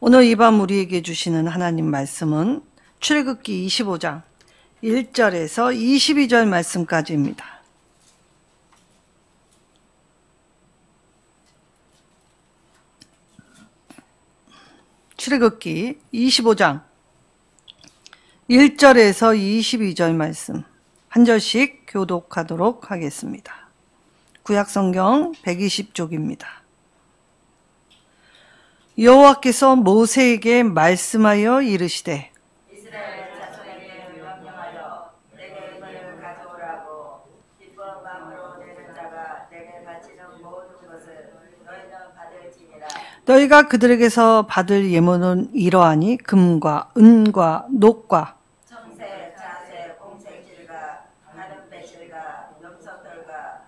오늘 이 밤 우리에게 주시는 하나님 말씀은 출애굽기 25장 1절에서 22절 말씀까지입니다. 출애굽기 25장 1절에서 22절 말씀 한 절씩 교독하도록 하겠습니다. 구약성경 120쪽입니다. 여호와께서 모세에게 말씀하여 이르시되 이스라엘 자손에게 명령하여 내게 은을 가져오라고 기쁜 마음으로 내는 자가 내게 바치는 모든 것을 너희는 받을지니라. 너희가 그들에게서 받을 예물은 이러하니 금과 은과 녹과 청새, 자새, 공생질과 가는 배실과 염소털과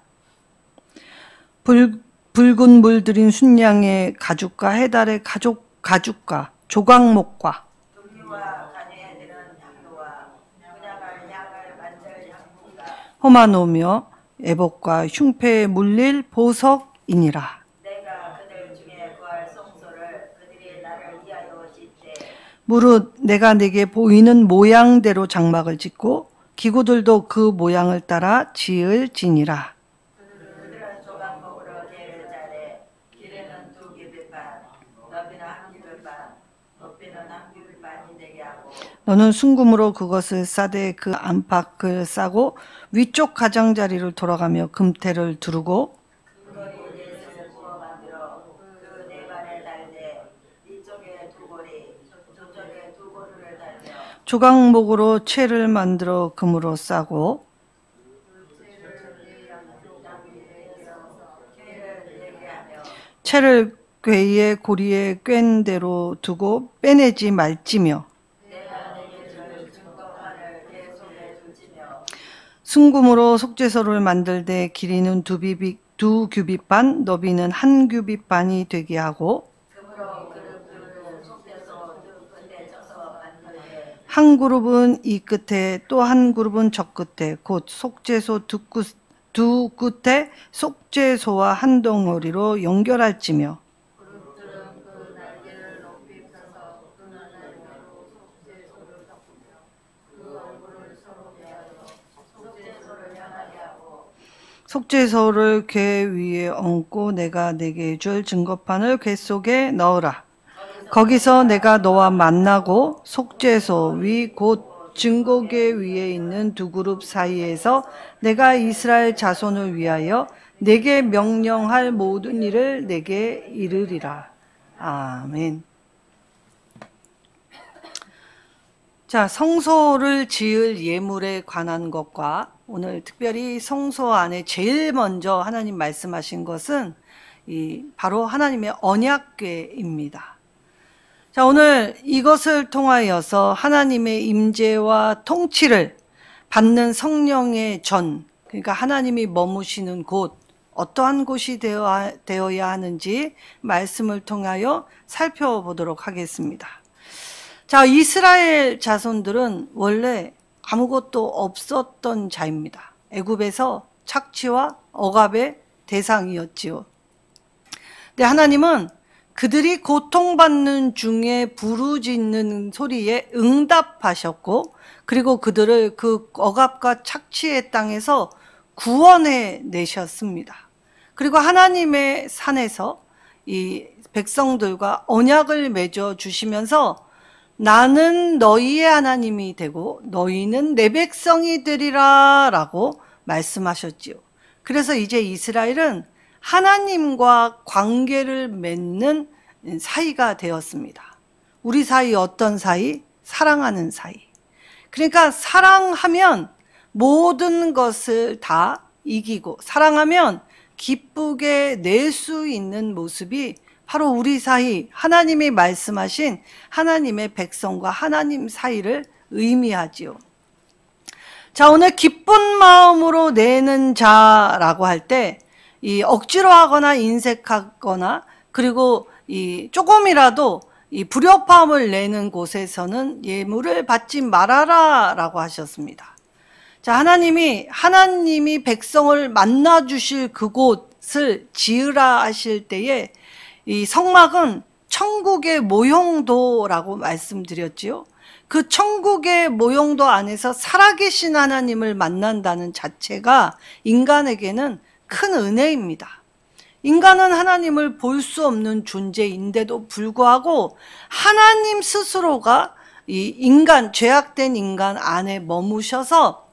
붉은 물 들인 순양의 가죽과 해달의 가죽과 조각목과 두기와 간에 드는 향로와 분양할 향을 만들 향품과 호마노며 애복과 흉패에 물릴 보석이니라. 내가 그들 중에 구할 송소를 그들이 나를 위하여 짓되 무릇 내가 내게 보이는 모양대로 장막을 짓고 기구들도 그 모양을 따라 지을지니라. 그들은 조각목으로 계를 짜되 길이는 2규빗반 너비는 1규빗반 높이는 1규빗반이 되게 하고 너는 순금으로 그것을 싸되 그 안팎을 싸고 위쪽 가장자리를 돌아가며 금태를 두르고 금거리 4셋을 구워 만들어 그 4반에 달되 이쪽에 2고리 저쪽에 2고리를 달며 조각목으로 채를 만들어 금으로 싸고 궤를 4개 하며 채를 궤의 고리에 꿰는 대로 두고 빼내지 말지며 내가 내게 줄 증거판을 궤 속에 둘지며 순금으로 속죄소를 만들 때 길이는 2규빗반 너비는 1규빗반이 되게 하고 금으로 그릇들을 속에서 두 끝에 쳐서 만들되 한 그룹은 이 끝에 또 한 그룹은 저 끝에 곧 속죄소 두 끝에 속죄소와 한 덩어리로 연결할지며 그릇들은 그 날개를 높이 펴서 그 날개로 속죄소를 덮으며 그 얼굴을 서로 대하여 속죄소를 향하게 하고 속죄소를 궤 위에 얹고 내가 내게 줄 증거판을 궤 속에 넣으라. 거기서 내가 너와 만나고 속죄소 위 곧 증거궤 위에 있는 두 그룹 사이에서 내가 이스라엘 자손을 위하여 내게 명령할 모든 일을 내게 이르리라. 아멘. 자, 성소를 지을 예물에 관한 것과 오늘 특별히 성소 안에 제일 먼저 하나님 말씀하신 것은 바로 하나님의 언약궤입니다. 자, 오늘 이것을 통하여서 하나님의 임재와 통치를 받는 성령의 전, 그러니까 하나님이 머무시는 곳, 어떠한 곳이 되어야 하는지 말씀을 통하여 살펴보도록 하겠습니다. 자, 이스라엘 자손들은 원래 아무것도 없었던 자입니다. 애굽에서 착취와 억압의 대상이었지요. 근데 하나님은 그들이 고통받는 중에 부르짖는 소리에 응답하셨고 그리고 그들을 그 억압과 착취의 땅에서 구원해 내셨습니다. 그리고 하나님의 산에서 이 백성들과 언약을 맺어 주시면서 나는 너희의 하나님이 되고 너희는 내 백성이 되리라 라고 말씀하셨지요. 그래서 이제 이스라엘은 하나님과 관계를 맺는 사이가 되었습니다. 우리 사이 어떤 사이? 사랑하는 사이. 그러니까 사랑하면 모든 것을 다 이기고 사랑하면 기쁘게 낼 수 있는 모습이 바로 우리 사이 하나님이 말씀하신 하나님의 백성과 하나님 사이를 의미하지요. 자, 오늘 기쁜 마음으로 내는 자라고 할 때 이 억지로 하거나 인색하거나 그리고 이 조금이라도 이 불협화음을 내는 곳에서는 예물을 받지 말아라라고 하셨습니다. 자, 하나님이 백성을 만나 주실 그곳을 지으라 하실 때에 이 성막은 천국의 모형도라고 말씀드렸지요. 그 천국의 모형도 안에서 살아계신 하나님을 만난다는 자체가 인간에게는 큰 은혜입니다. 인간은 하나님을 볼 수 없는 존재인데도 불구하고 하나님 스스로가 이 인간, 죄악된 인간 안에 머무셔서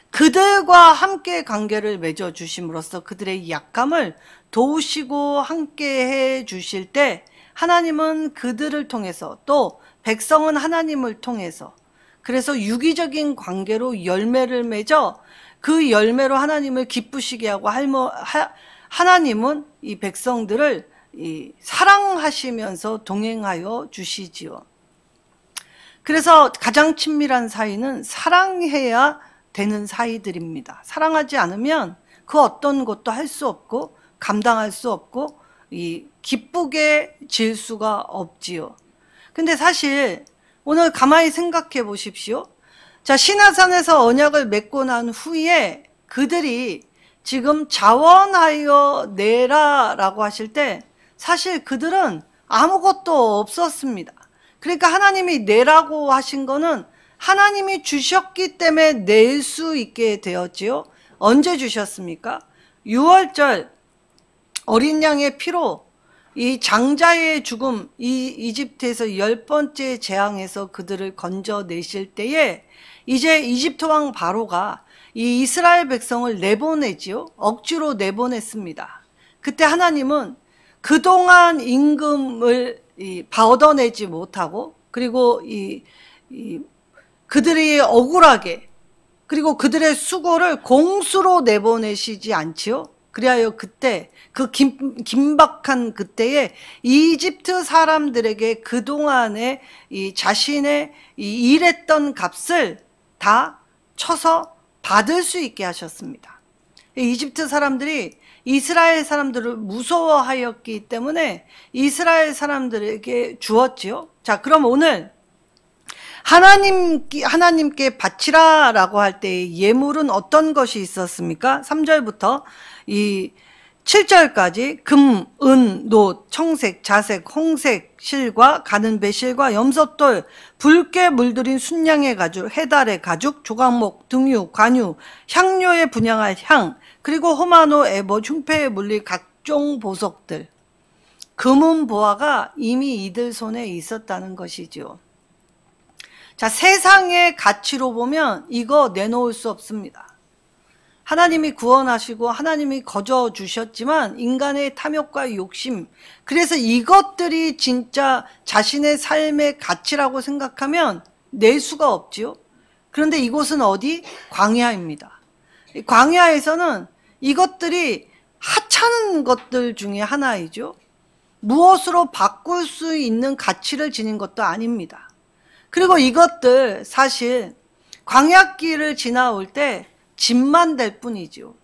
그들과 함께 관계를 맺어주심으로써 그들의 약함을 도우시고 함께 해 주실 때 하나님은 그들을 통해서 또 백성은 하나님을 통해서 그래서 유기적인 관계로 열매를 맺어 그 열매로 하나님을 기쁘시게 하고 하나님은 이 백성들을 사랑하시면서 동행하여 주시지요. 그래서 가장 친밀한 사이는 사랑해야 되는 사이들입니다. 사랑하지 않으면 그 어떤 것도 할 수 없고 감당할 수 없고 기쁘게 질 수가 없지요. 근데 사실 오늘 가만히 생각해 보십시오. 자, 시나산에서 언약을 맺고 난 후에 그들이 지금 자원하여 내라라고 하실 때 사실 그들은 아무것도 없었습니다. 그러니까 하나님이 내라고 하신 거는 하나님이 주셨기 때문에 낼 수 있게 되었지요. 언제 주셨습니까? 6월절 어린 양의 피로 이 장자의 죽음, 이 이집트에서 10번째 재앙에서 그들을 건져내실 때에 이제 이집트 왕 바로가 이 이스라엘 백성을 내보내지요. 억지로 내보냈습니다. 그때 하나님은 그동안 임금을 얻어내지 못하고 그리고 그들이 억울하게 그리고 그들의 수고를 공수로 내보내시지 않지요. 그리하여 그때 그 긴박한 그때에 이집트 사람들에게 그동안에 자신의 일했던 값을 다 쳐서 받을 수 있게 하셨습니다. 이집트 사람들이 이스라엘 사람들을 무서워하였기 때문에 이스라엘 사람들에게 주었지요. 자, 그럼 오늘 하나님께 바치라라고 할 때 예물은 어떤 것이 있었습니까? 3절부터 이 7절까지 금, 은, 놋, 청색, 자색, 홍색 실과 가는 배실과 염소돌, 붉게 물들인 순양의 가죽, 해달의 가죽, 조각목, 등유, 관유, 향료에 분향할 향, 그리고 호마노, 에버, 흉패에 물릴 각종 보석들. 금은 보화가 이미 이들 손에 있었다는 것이죠. 자, 세상의 가치로 보면 이거 내놓을 수 없습니다. 하나님이 구원하시고 하나님이 거저 주셨지만 인간의 탐욕과 욕심, 그래서 이것들이 진짜 자신의 삶의 가치라고 생각하면 낼 수가 없지요. 그런데 이곳은 어디? 광야입니다. 광야에서는 이것들이 하찮은 것들 중에 하나이죠. 무엇으로 바꿀 수 있는 가치를 지닌 것도 아닙니다. 그리고 이것들 사실 광야길을 지나올 때 짐만 될 뿐이죠.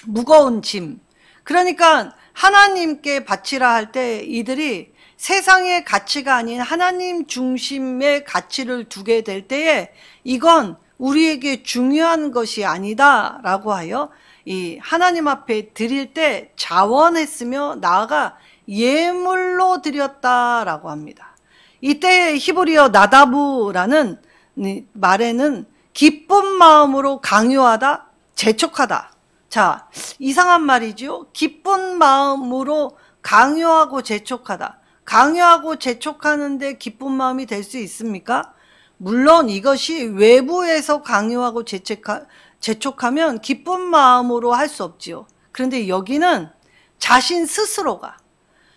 무거운 짐. 그러니까 하나님께 바치라 할 때 이들이 세상의 가치가 아닌 하나님 중심의 가치를 두게 될 때에 이건 우리에게 중요한 것이 아니다 라고 하여 이 하나님 앞에 드릴 때 자원했으며 나아가 예물로 드렸다라고 합니다. 이때 히브리어 나다부라는 말에는 기쁜 마음으로 강요하다, 재촉하다. 자, 이상한 말이죠. 기쁜 마음으로 강요하고 재촉하다. 강요하고 재촉하는데 기쁜 마음이 될 수 있습니까? 물론 이것이 외부에서 강요하고 재촉하면 기쁜 마음으로 할 수 없지요. 그런데 여기는 자신 스스로가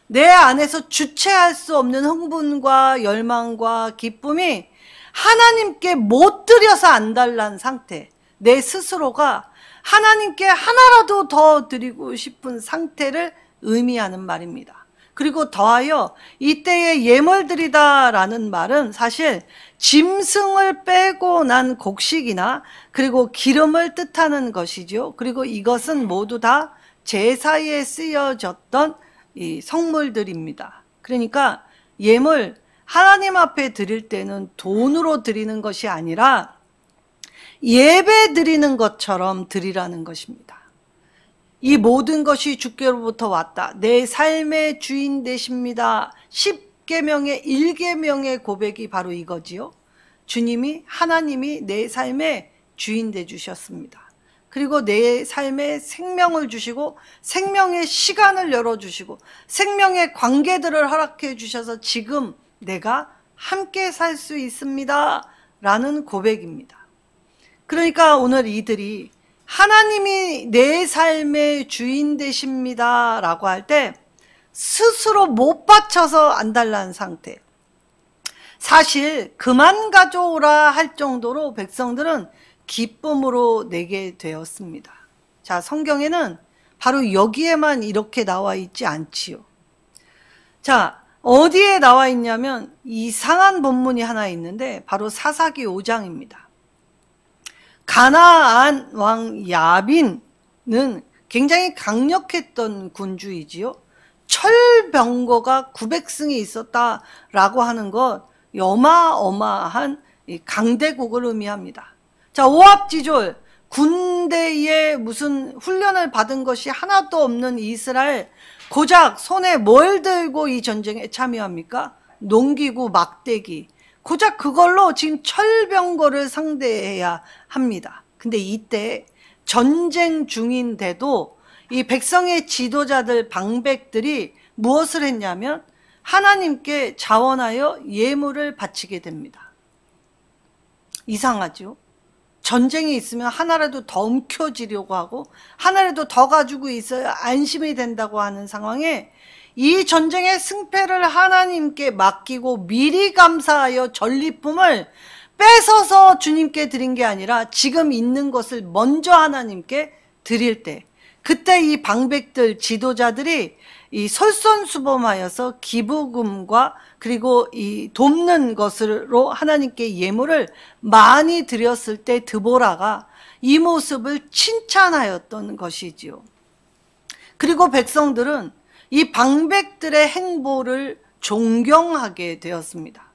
내 안에서 주체할 수 없는 흥분과 열망과 기쁨이 하나님께 못 드려서 안달난 상태, 내 스스로가 하나님께 하나라도 더 드리고 싶은 상태를 의미하는 말입니다. 그리고 더하여 이때의 예물드리다라는 말은 사실 짐승을 빼고 난 곡식이나 그리고 기름을 뜻하는 것이죠. 그리고 이것은 모두 다 제사에 쓰여졌던 이 성물들입니다. 그러니까 예물, 하나님 앞에 드릴 때는 돈으로 드리는 것이 아니라 예배 드리는 것처럼 드리라는 것입니다. 이 모든 것이 주께로부터 왔다. 내 삶의 주인 되십니다. 10계명의 1계명의 고백이 바로 이거지요. 주님이, 하나님이 내 삶의 주인 돼 주셨습니다. 그리고 내 삶에 생명을 주시고 생명의 시간을 열어주시고 생명의 관계들을 허락해 주셔서 지금 내가 함께 살 수 있습니다 라는 고백입니다. 그러니까 오늘 이들이 하나님이 내 삶의 주인 되십니다 라고 할 때 스스로 못 받쳐서 안달난 상태. 사실 그만 가져오라 할 정도로 백성들은 기쁨으로 내게 되었습니다. 자, 성경에는 바로 여기에만 이렇게 나와 있지 않지요. 자, 어디에 나와 있냐면 이상한 본문이 하나 있는데 바로 사사기 5장입니다. 가나안 왕 야빈은 굉장히 강력했던 군주이지요. 철병거가 900승이 있었다라고 하는 것 어마어마한 강대국을 의미합니다. 자, 오합지졸, 군대에 무슨 훈련을 받은 것이 하나도 없는 이스라엘, 고작 손에 뭘 들고 이 전쟁에 참여합니까? 농기구, 막대기. 고작 그걸로 지금 철병거를 상대해야 합니다. 근데 이때 전쟁 중인데도 이 백성의 지도자들, 방백들이 무엇을 했냐면 하나님께 자원하여 예물을 바치게 됩니다. 이상하죠? 전쟁이 있으면 하나라도 더 움켜쥐려고 하고 하나라도 더 가지고 있어야 안심이 된다고 하는 상황에 이 전쟁의 승패를 하나님께 맡기고 미리 감사하여 전리품을 뺏어서 주님께 드린 게 아니라 지금 있는 것을 먼저 하나님께 드릴 때, 그때 이 방백들 지도자들이 이 솔선수범하여서 기부금과 그리고 이 돕는 것으로 하나님께 예물을 많이 드렸을 때 드보라가 이 모습을 칭찬하였던 것이지요. 그리고 백성들은 이 방백들의 행보를 존경하게 되었습니다.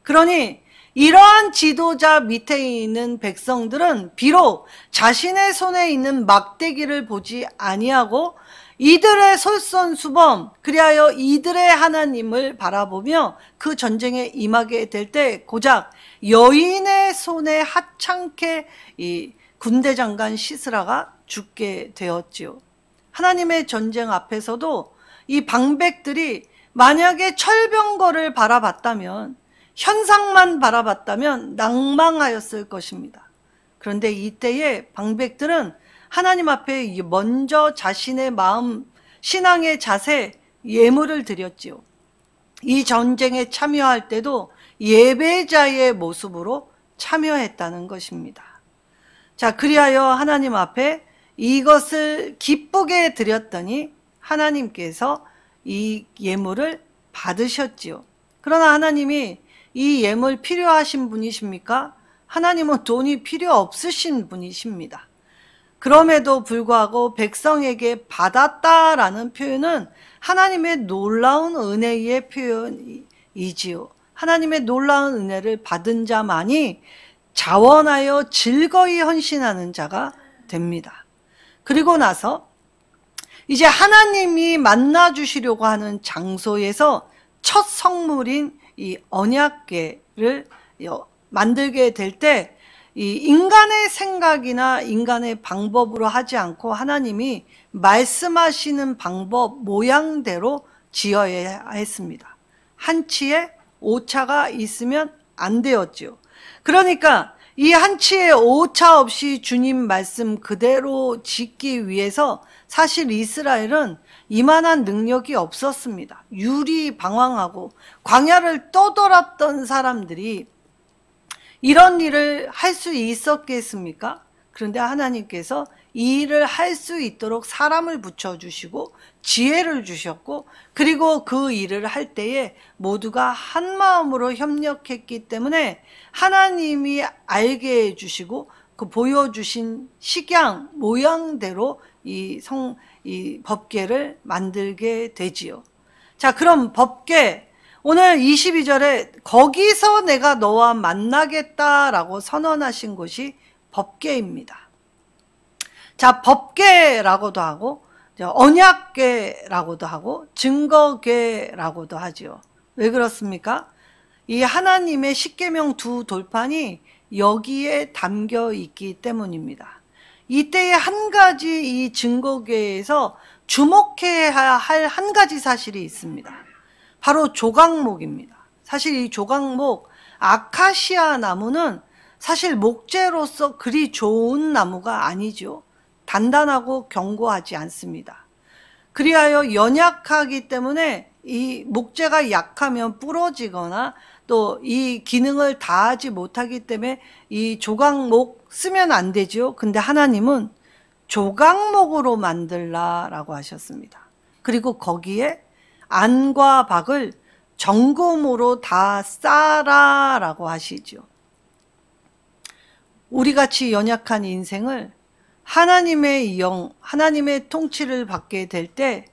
그러니 이러한 지도자 밑에 있는 백성들은 비록 자신의 손에 있는 막대기를 보지 아니하고 이들의 솔선수범, 그리하여 이들의 하나님을 바라보며 그 전쟁에 임하게 될 때 고작 여인의 손에 하찮게 이 군대장관 시스라가 죽게 되었지요. 하나님의 전쟁 앞에서도 이 방백들이 만약에 철병거를 바라봤다면, 현상만 바라봤다면 낭망하였을 것입니다. 그런데 이때에 방백들은 하나님 앞에 먼저 자신의 마음, 신앙의 자세, 예물을 드렸지요. 이 전쟁에 참여할 때도 예배자의 모습으로 참여했다는 것입니다. 자, 그리하여 하나님 앞에 이것을 기쁘게 드렸더니 하나님께서 이 예물을 받으셨지요. 그러나 하나님이 이 예물 필요하신 분이십니까? 하나님은 돈이 필요 없으신 분이십니다. 그럼에도 불구하고 백성에게 받았다라는 표현은 하나님의 놀라운 은혜의 표현이지요. 하나님의 놀라운 은혜를 받은 자만이 자원하여 즐거이 헌신하는 자가 됩니다. 그리고 나서 이제 하나님이 만나 주시려고 하는 장소에서 첫 성물인 이 언약궤를 만들게 될 때 이 인간의 생각이나 인간의 방법으로 하지 않고 하나님이 말씀하시는 방법, 모양대로 지어야 했습니다. 한치에 오차가 있으면 안 되었지요. 그러니까 이 한치의 오차 없이 주님 말씀 그대로 짓기 위해서 사실 이스라엘은 이만한 능력이 없었습니다. 유리방황하고 광야를 떠돌았던 사람들이 이런 일을 할 수 있었겠습니까? 그런데 하나님께서 이 일을 할 수 있도록 사람을 붙여주시고 지혜를 주셨고, 그리고 그 일을 할 때에 모두가 한 마음으로 협력했기 때문에 하나님이 알게 해주시고 그 보여주신 식양 모양대로 이 법궤를 만들게 되지요. 자, 그럼 법궤, 오늘 22절에 거기서 내가 너와 만나겠다라고 선언하신 곳이 법궤입니다. 자, 법궤라고도 하고 언약궤라고도 하고 증거궤라고도 하죠. 왜 그렇습니까? 이 하나님의 십계명 두 돌판이 여기에 담겨 있기 때문입니다. 이때의 한 가지 이 증거궤에서 주목해야 할 한 가지 사실이 있습니다. 바로 조각목입니다. 사실 이 조각목, 아카시아 나무는 사실 목재로서 그리 좋은 나무가 아니죠. 단단하고 견고하지 않습니다. 그리하여 연약하기 때문에 이 목재가 약하면 부러지거나 또 이 기능을 다하지 못하기 때문에 이 조각목 쓰면 안 되죠. 근데 하나님은 조각목으로 만들라라고 하셨습니다. 그리고 거기에 안과 박을 정금으로 다 쌓아라라고 하시죠. 우리같이 연약한 인생을 하나님의 영, 하나님의 통치를 받게 될 때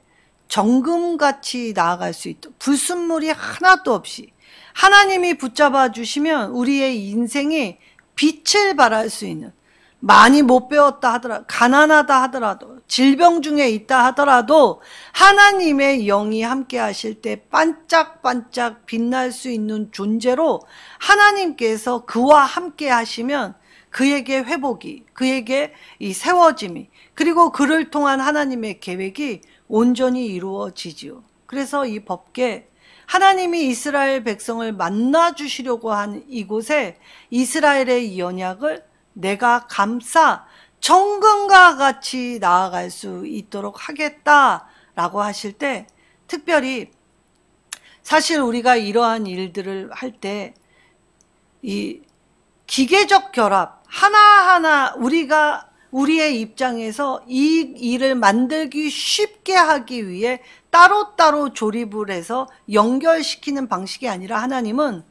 정금같이 나아갈 수 있도록 불순물이 하나도 없이 하나님이 붙잡아 주시면 우리의 인생이 빛을 발할 수 있는, 많이 못 배웠다 하더라도, 가난하다 하더라도, 질병 중에 있다 하더라도 하나님의 영이 함께 하실 때 반짝반짝 빛날 수 있는 존재로 하나님께서 그와 함께 하시면 그에게 회복이, 그에게 이 세워짐이, 그리고 그를 통한 하나님의 계획이 온전히 이루어지지요. 그래서 이 법궤, 하나님이 이스라엘 백성을 만나 주시려고 한 이곳에 이스라엘의 연약을 내가 감싸 정금과 같이 나아갈 수 있도록 하겠다라고 하실 때, 특별히 사실 우리가 이러한 일들을 할 때 이 기계적 결합 하나하나 우리의 입장에서 이 일을 만들기 쉽게 하기 위해 따로따로 조립을 해서 연결시키는 방식이 아니라 하나님은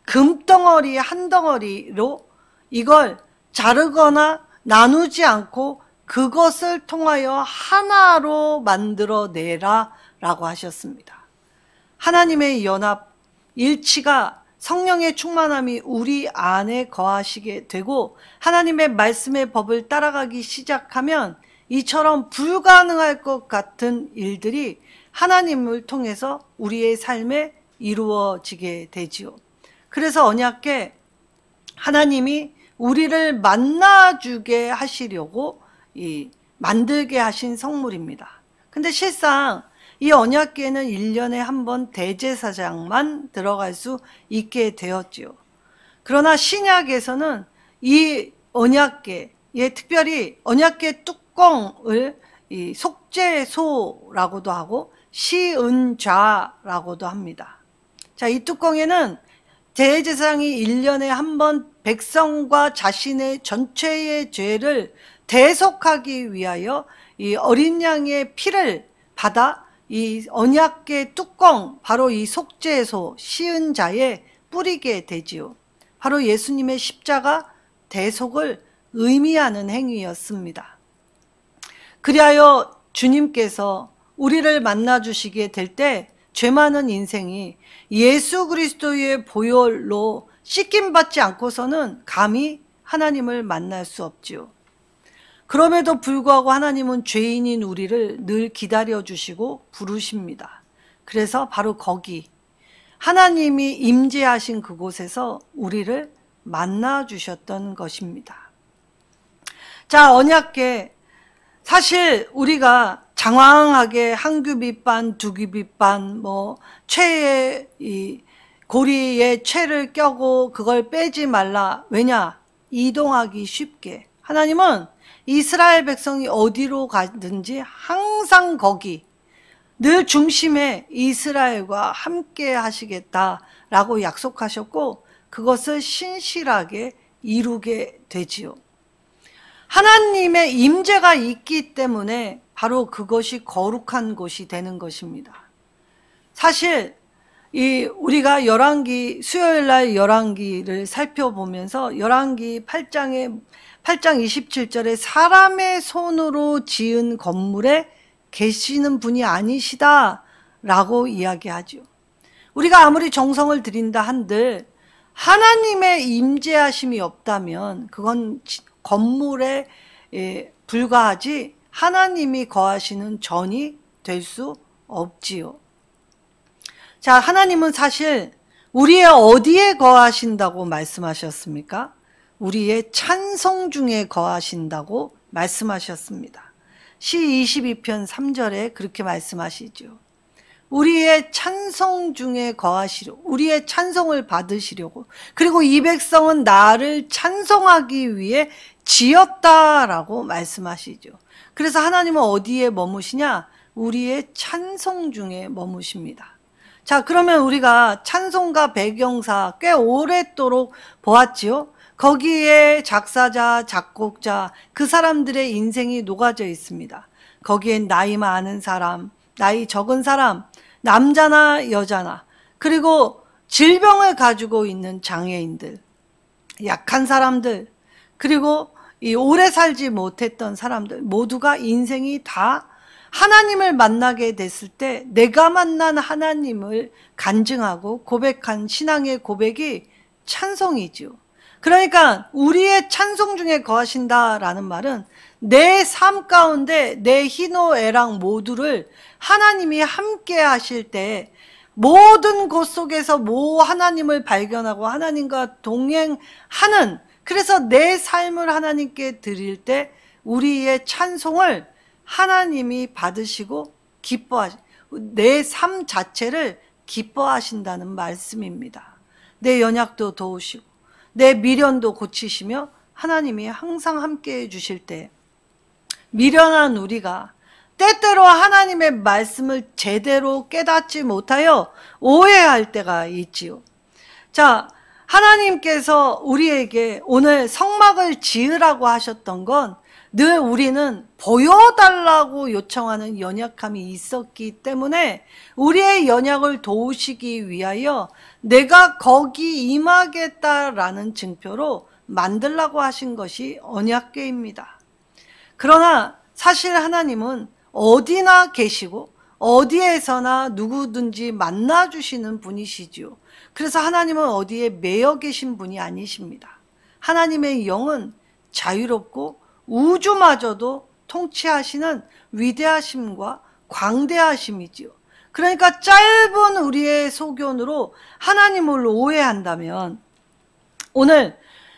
금덩어리 한 덩어리로 이걸 자르거나 나누지 않고 그것을 통하여 하나로 만들어내라 라고 하셨습니다. 하나님의 연합, 일치가, 성령의 충만함이 우리 안에 거하시게 되고 하나님의 말씀의 법을 따라가기 시작하면 이처럼 불가능할 것 같은 일들이 하나님을 통해서 우리의 삶에 이루어지게 되지요. 그래서 언약궤, 하나님이 우리를 만나주게 하시려고 만들게 하신 성물입니다. 근데 실상 이 언약궤는 1년에 한 번 대제사장만 들어갈 수 있게 되었지요. 그러나 신약에서는 이 언약궤에 특별히 언약궤 뚜껑을 이 속죄소라고도 하고 시은좌라고도 합니다. 자, 이 뚜껑에는 대제사장이 1년에 한 번 백성과 자신의 전체의 죄를 대속하기 위하여 이 어린 양의 피를 받아 이 언약궤 뚜껑, 바로 이 속죄소 시은자에 뿌리게 되지요. 바로 예수님의 십자가 대속을 의미하는 행위였습니다. 그리하여 주님께서 우리를 만나 주시게 될 때 죄 많은 인생이 예수 그리스도의 보혈로 씻김받지 않고서는 감히 하나님을 만날 수 없지요. 그럼에도 불구하고 하나님은 죄인인 우리를 늘 기다려주시고 부르십니다. 그래서 바로 거기 하나님이 임재하신 그곳에서 우리를 만나주셨던 것입니다. 자, 언약궤, 사실 우리가 장황하게 한 규빗반, 두 규빗반, 채에 고리에 채를 껴고 그걸 빼지 말라. 왜냐? 이동하기 쉽게. 하나님은 이스라엘 백성이 어디로 가든지 항상 거기 늘 중심에 이스라엘과 함께 하시겠다라고 약속하셨고 그것을 신실하게 이루게 되지요. 하나님의 임재가 있기 때문에 바로 그것이 거룩한 곳이 되는 것입니다. 사실 우리가 열왕기, 수요일 날 열왕기를 살펴보면서 열왕기 8장 27절에 사람의 손으로 지은 건물에 계시는 분이 아니시다라고 이야기하죠. 우리가 아무리 정성을 들인다 한들 하나님의 임재하심이 없다면 그건 건물에 불과하지 하나님이 거하시는 전이 될 수 없지요. 자, 하나님은 사실 우리의 어디에 거하신다고 말씀하셨습니까? 우리의 찬송 중에 거하신다고 말씀하셨습니다. 시 22편 3절에 그렇게 말씀하시죠. 우리의 찬송 중에 거하시려, 우리의 찬송을 받으시려고, 그리고 이 백성은 나를 찬송하기 위해 지었다라고 말씀하시죠. 그래서 하나님은 어디에 머무시냐? 우리의 찬송 중에 머무십니다. 자, 그러면 우리가 찬송가 배경사 꽤 오랫도록 보았지요. 거기에 작사자, 작곡자, 그 사람들의 인생이 녹아져 있습니다. 거기엔 나이 많은 사람, 나이 적은 사람, 남자나 여자나, 그리고 질병을 가지고 있는 장애인들, 약한 사람들, 그리고 이 오래 살지 못했던 사람들, 모두가 인생이 다 하나님을 만나게 됐을 때 내가 만난 하나님을 간증하고 고백한 신앙의 고백이 찬송이죠. 그러니까 우리의 찬송 중에 거하신다라는 말은 내 삶 가운데 내 희노애락 모두를 하나님이 함께 하실 때 모든 곳 속에서 하나님을 발견하고 하나님과 동행하는, 그래서 내 삶을 하나님께 드릴 때 우리의 찬송을 하나님이 받으시고 내 삶 자체를 기뻐하신다는 말씀입니다. 내 연약도 도우시고 내 미련도 고치시며 하나님이 항상 함께해 주실 때 미련한 우리가 때때로 하나님의 말씀을 제대로 깨닫지 못하여 오해할 때가 있지요. 자, 하나님께서 우리에게 오늘 성막을 지으라고 하셨던 건 늘 우리는 보여달라고 요청하는 연약함이 있었기 때문에 우리의 연약을 도우시기 위하여 내가 거기 임하겠다라는 증표로 만들라고 하신 것이 언약궤입니다. 그러나 사실 하나님은 어디나 계시고 어디에서나 누구든지 만나주시는 분이시지요. 그래서 하나님은 어디에 매여 계신 분이 아니십니다. 하나님의 영은 자유롭고 우주마저도 통치하시는 위대하심과 광대하심이지요. 그러니까 짧은 우리의 소견으로 하나님을 오해한다면 오늘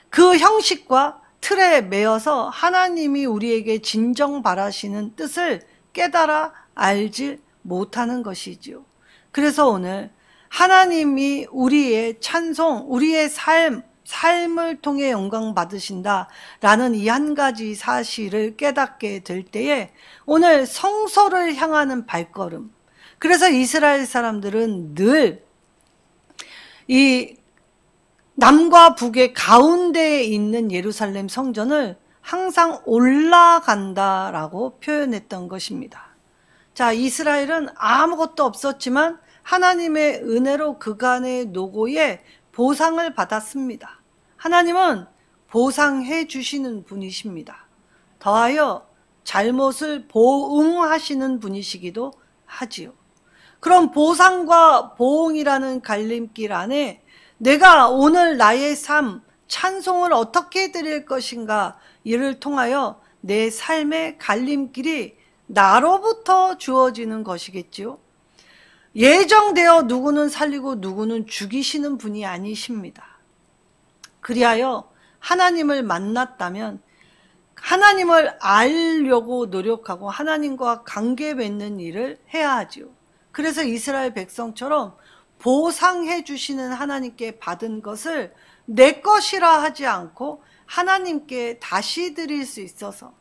그 형식과 틀에 매여서 하나님이 우리에게 진정 바라시는 뜻을 깨달아 알지 못하는 것이지요. 그래서 오늘 하나님이 우리의 찬송, 우리의 삶을 통해 영광 받으신다라는 이 한 가지 사실을 깨닫게 될 때에 오늘 성소를 향하는 발걸음, 그래서 이스라엘 사람들은 늘 이 남과 북의 가운데에 있는 예루살렘 성전을 항상 올라간다라고 표현했던 것입니다. 자, 이스라엘은 아무것도 없었지만 하나님의 은혜로 그간의 노고에 보상을 받았습니다. 하나님은 보상해 주시는 분이십니다. 더하여 잘못을 보응하시는 분이시기도 하지요. 그럼 보상과 보응이라는 갈림길 안에 내가 오늘 나의 삶, 찬송을 어떻게 드릴 것인가, 이를 통하여 내 삶의 갈림길이 나로부터 주어지는 것이겠지요. 예정되어 누구는 살리고 누구는 죽이시는 분이 아니십니다. 그리하여 하나님을 만났다면 하나님을 알려고 노력하고 하나님과 관계 맺는 일을 해야 하지요. 그래서 이스라엘 백성처럼 보상해 주시는 하나님께 받은 것을 내 것이라 하지 않고 하나님께 다시 드릴 수 있어서,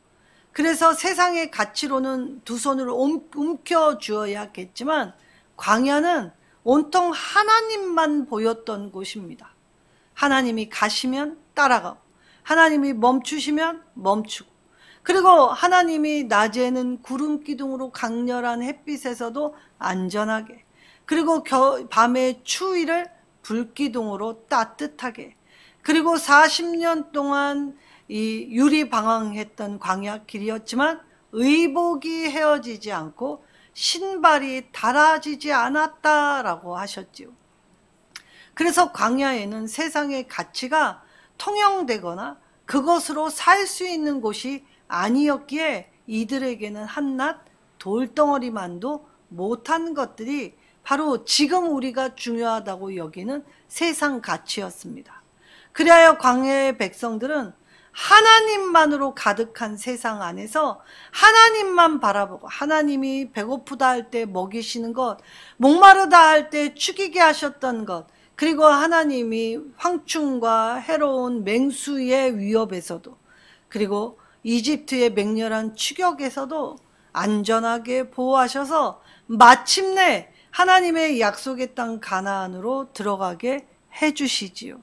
그래서 세상의 가치로는 두 손을 움켜 주어야겠지만 광야는 온통 하나님만 보였던 곳입니다. 하나님이 가시면 따라가고 하나님이 멈추시면 멈추고, 그리고 하나님이 낮에는 구름 기둥으로 강렬한 햇빛에서도 안전하게, 그리고 밤의 추위를 불기둥으로 따뜻하게, 그리고 40년 동안 이 유리 방황했던 광야 길이었지만 의복이 헤어지지 않고 신발이 닳아지지 않았다라고 하셨지요. 그래서 광야에는 세상의 가치가 통용되거나 그것으로 살 수 있는 곳이 아니었기에 이들에게는 한낱 돌덩어리만도 못한 것들이 바로 지금 우리가 중요하다고 여기는 세상 가치였습니다. 그리하여 광야의 백성들은 하나님만으로 가득한 세상 안에서 하나님만 바라보고, 하나님이 배고프다 할 때 먹이시는 것, 목마르다 할 때 죽이게 하셨던 것, 그리고 하나님이 황충과 해로운 맹수의 위협에서도, 그리고 이집트의 맹렬한 추격에서도 안전하게 보호하셔서 마침내 하나님의 약속의 땅 가나안으로 들어가게 해주시지요.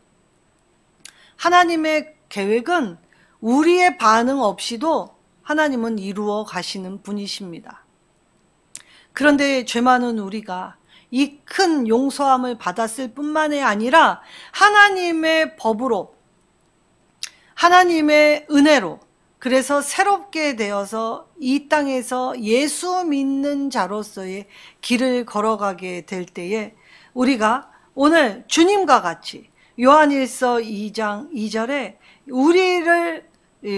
하나님의 계획은 우리의 반응 없이도 하나님은 이루어 가시는 분이십니다. 그런데 죄 많은 우리가 이 큰 용서함을 받았을 뿐만이 아니라 하나님의 법으로, 하나님의 은혜로, 그래서 새롭게 되어서 이 땅에서 예수 믿는 자로서의 길을 걸어가게 될 때에 우리가 오늘 주님과 같이 요한일서 2장 2절에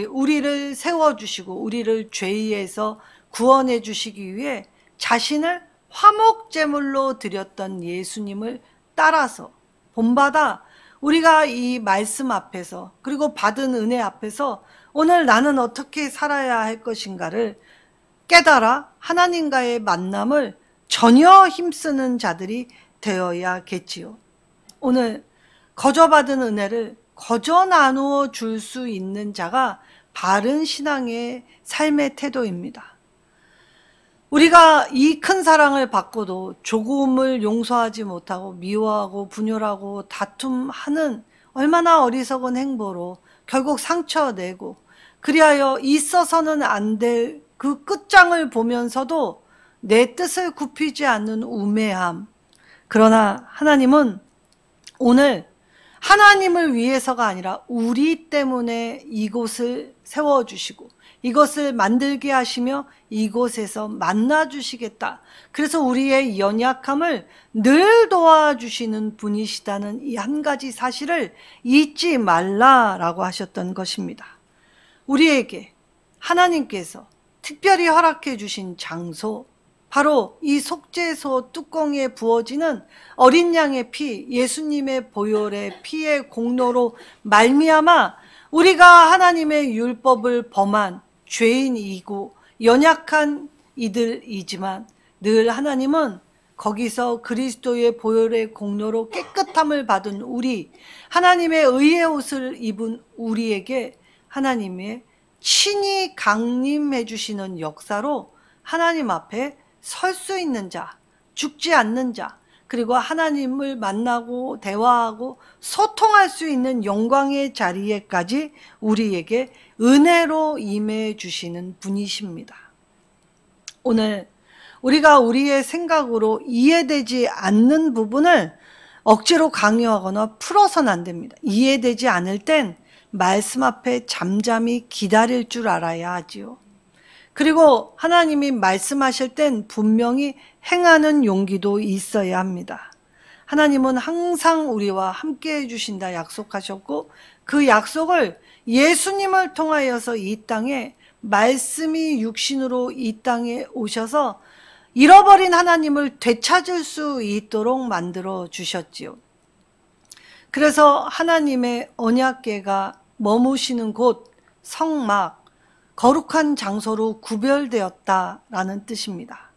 우리를 세워주시고 우리를 죄에서 구원해 주시기 위해 자신을 화목제물로 드렸던 예수님을 따라서 본받아 우리가 이 말씀 앞에서, 그리고 받은 은혜 앞에서 오늘 나는 어떻게 살아야 할 것인가를 깨달아 하나님과의 만남을 전혀 힘쓰는 자들이 되어야겠지요. 오늘 거저 받은 은혜를 거저 나누어 줄 수 있는 자가 바른 신앙의 삶의 태도입니다. 우리가 이 큰 사랑을 받고도 조금을 용서하지 못하고 미워하고 분열하고 다툼하는 얼마나 어리석은 행보로 결국 상처내고, 그리하여 있어서는 안 될 그 끝장을 보면서도 내 뜻을 굽히지 않는 우매함. 그러나 하나님은 오늘 하나님을 위해서가 아니라 우리 때문에 이곳을 세워주시고 이것을 만들게 하시며 이곳에서 만나주시겠다. 그래서 우리의 연약함을 늘 도와주시는 분이시다는 이 한 가지 사실을 잊지 말라라고 하셨던 것입니다. 우리에게 하나님께서 특별히 허락해 주신 장소, 바로 이 속죄소 뚜껑에 부어지는 어린 양의 피, 예수님의 보혈의 피의 공로로 말미암아 우리가 하나님의 율법을 범한 죄인이고 연약한 이들이지만 늘 하나님은 거기서 그리스도의 보혈의 공로로 깨끗함을 받은 우리, 하나님의 의의 옷을 입은 우리에게 하나님의 친히 강림해 주시는 역사로 하나님 앞에 설 수 있는 자, 죽지 않는 자, 그리고 하나님을 만나고 대화하고 소통할 수 있는 영광의 자리에까지 우리에게 은혜로 임해 주시는 분이십니다. 오늘 우리가 우리의 생각으로 이해되지 않는 부분을 억지로 강요하거나 풀어서는 안 됩니다. 이해되지 않을 땐 말씀 앞에 잠잠히 기다릴 줄 알아야 하지요. 그리고 하나님이 말씀하실 땐 분명히 행하는 용기도 있어야 합니다. 하나님은 항상 우리와 함께 해주신다 약속하셨고, 그 약속을 예수님을 통하여서 이 땅에, 말씀이 육신으로 이 땅에 오셔서 잃어버린 하나님을 되찾을 수 있도록 만들어 주셨지요. 그래서 하나님의 언약궤가 머무시는 곳, 성막, 거룩한 장소로 구별되었다라는 뜻입니다.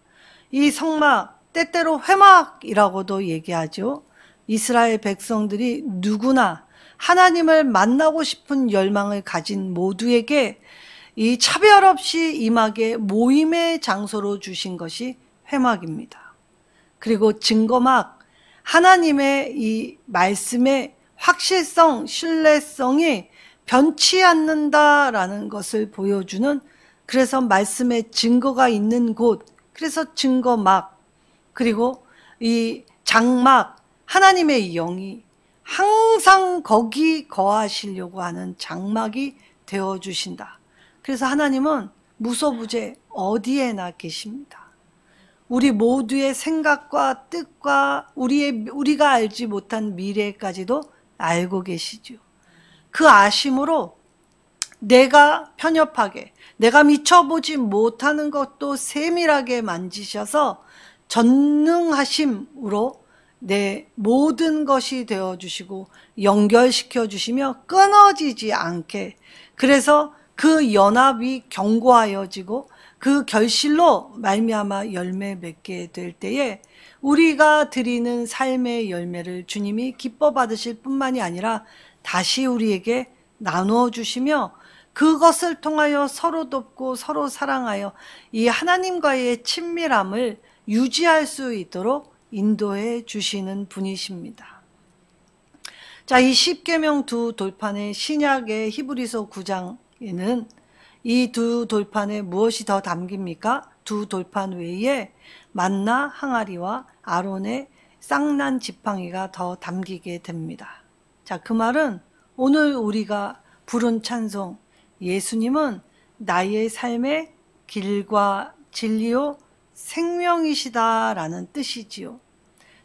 이 성막, 때때로 회막이라고도 얘기하죠. 이스라엘 백성들이 누구나 하나님을 만나고 싶은 열망을 가진 모두에게 이 차별 없이 임하게 모임의 장소로 주신 것이 회막입니다. 그리고 증거막, 하나님의 이 말씀의 확실성, 신뢰성이 변치 않는다라는 것을 보여주는, 그래서 말씀의 증거가 있는 곳, 그래서 증거막, 그리고 이 장막, 하나님의 영이 항상 거기 거하시려고 하는 장막이 되어주신다. 그래서 하나님은 무소부재 어디에나 계십니다. 우리 모두의 생각과 뜻과 우리가 알지 못한 미래까지도 알고 계시죠. 그 아심으로 내가 편협하게, 내가 미쳐보지 못하는 것도 세밀하게 만지셔서 전능하심으로 내 모든 것이 되어주시고 연결시켜 주시며 끊어지지 않게, 그래서 그 연합이 견고하여지고 그 결실로 말미암아 열매 맺게 될 때에 우리가 드리는 삶의 열매를 주님이 기뻐 받으실 뿐만이 아니라 다시 우리에게 나누어 주시며 그것을 통하여 서로 돕고 서로 사랑하여 이 하나님과의 친밀함을 유지할 수 있도록 인도해 주시는 분이십니다. 자, 이 십계명 두 돌판의 신약의 히브리서 9장에는 이 두 돌판에 무엇이 더 담깁니까? 두 돌판 외에 만나 항아리와 아론의 쌍난 지팡이가 더 담기게 됩니다. 자, 그 말은 오늘 우리가 부른 찬송, 예수님은 나의 삶의 길과 진리요 생명이시다라는 뜻이지요.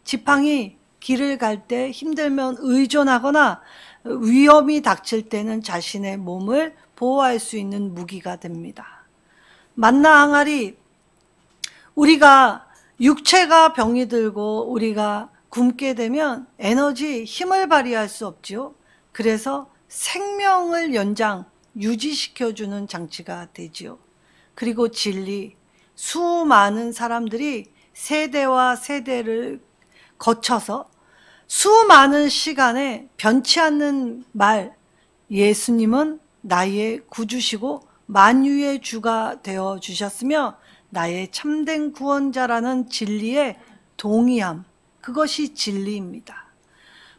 지팡이, 길을 갈 때 힘들면 의존하거나 위험이 닥칠 때는 자신의 몸을 보호할 수 있는 무기가 됩니다. 만나 항아리, 우리가 육체가 병이 들고 우리가 굶게 되면 에너지, 힘을 발휘할 수 없지요. 그래서 생명을 연장, 유지시켜주는 장치가 되지요. 그리고 진리, 수많은 사람들이 세대와 세대를 거쳐서 수많은 시간에 변치 않는 말, 예수님은 나의 구주시고 만유의 주가 되어 주셨으며 나의 참된 구원자라는 진리에 동의함, 그것이 진리입니다.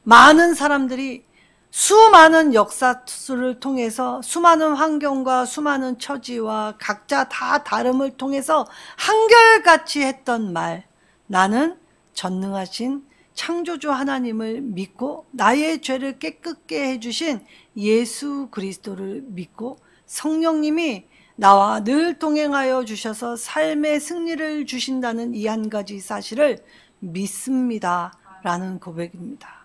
많은 사람들이 수많은 역사를 통해서 수많은 환경과 수많은 처지와 각자 다 다름을 통해서 한결같이 했던 말, 나는 전능하신 창조주 하나님을 믿고 나의 죄를 깨끗게 해주신 예수 그리스도를 믿고 성령님이 나와 늘 동행하여 주셔서 삶의 승리를 주신다는 이 한 가지 사실을 믿습니다 라는 고백입니다.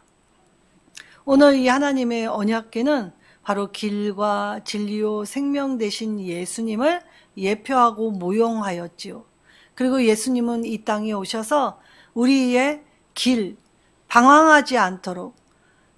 오늘 이 하나님의 언약궤는 바로 길과 진리요 생명 되신 예수님을 예표하고 모형하였지요. 그리고 예수님은 이 땅에 오셔서 우리의 길, 방황하지 않도록,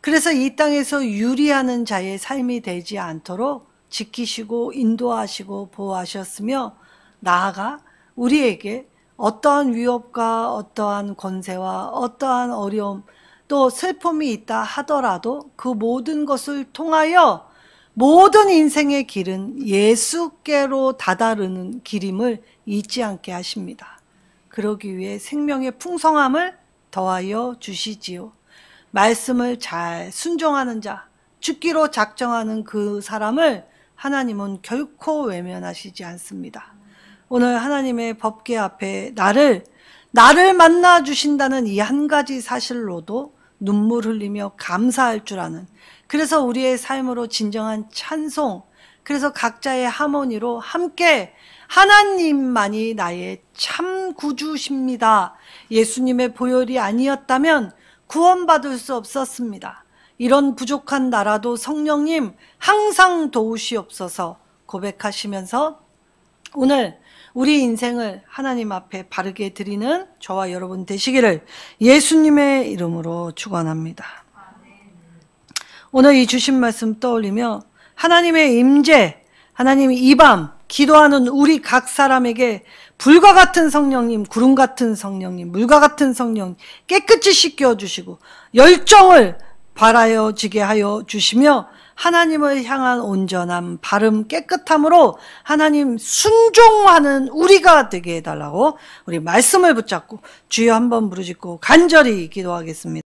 그래서 이 땅에서 유리하는 자의 삶이 되지 않도록 지키시고 인도하시고 보호하셨으며, 나아가 우리에게 어떠한 위협과 어떠한 권세와 어떠한 어려움 또 슬픔이 있다 하더라도 그 모든 것을 통하여 모든 인생의 길은 예수께로 다다르는 길임을 잊지 않게 하십니다. 그러기 위해 생명의 풍성함을 더하여 주시지요. 말씀을 잘 순종하는 자, 죽기로 작정하는 그 사람을 하나님은 결코 외면하시지 않습니다. 오늘 하나님의 법궤 앞에 나를 만나 주신다는 이 한 가지 사실로도 눈물 흘리며 감사할 줄 아는, 그래서 우리의 삶으로 진정한 찬송, 그래서 각자의 하모니로 함께 하나님만이 나의 참 구주십니다. 예수님의 보혈이 아니었다면 구원받을 수 없었습니다. 이런 부족한 나라도 성령님 항상 도우시옵소서 고백하시면서 오늘 우리 인생을 하나님 앞에 바르게 드리는 저와 여러분 되시기를 예수님의 이름으로 축원합니다. 오늘 이 주신 말씀 떠올리며 하나님의 임재, 하나님이 이 밤 기도하는 우리 각 사람에게 불과 같은 성령님, 구름 같은 성령님, 물과 같은 성령님 깨끗이 씻겨주시고 열정을 발하여지게 하여 주시며 하나님을 향한 온전함, 바름, 깨끗함으로 하나님 순종하는 우리가 되게 해달라고 우리 말씀을 붙잡고 주여 한번 부르짖고 간절히 기도하겠습니다.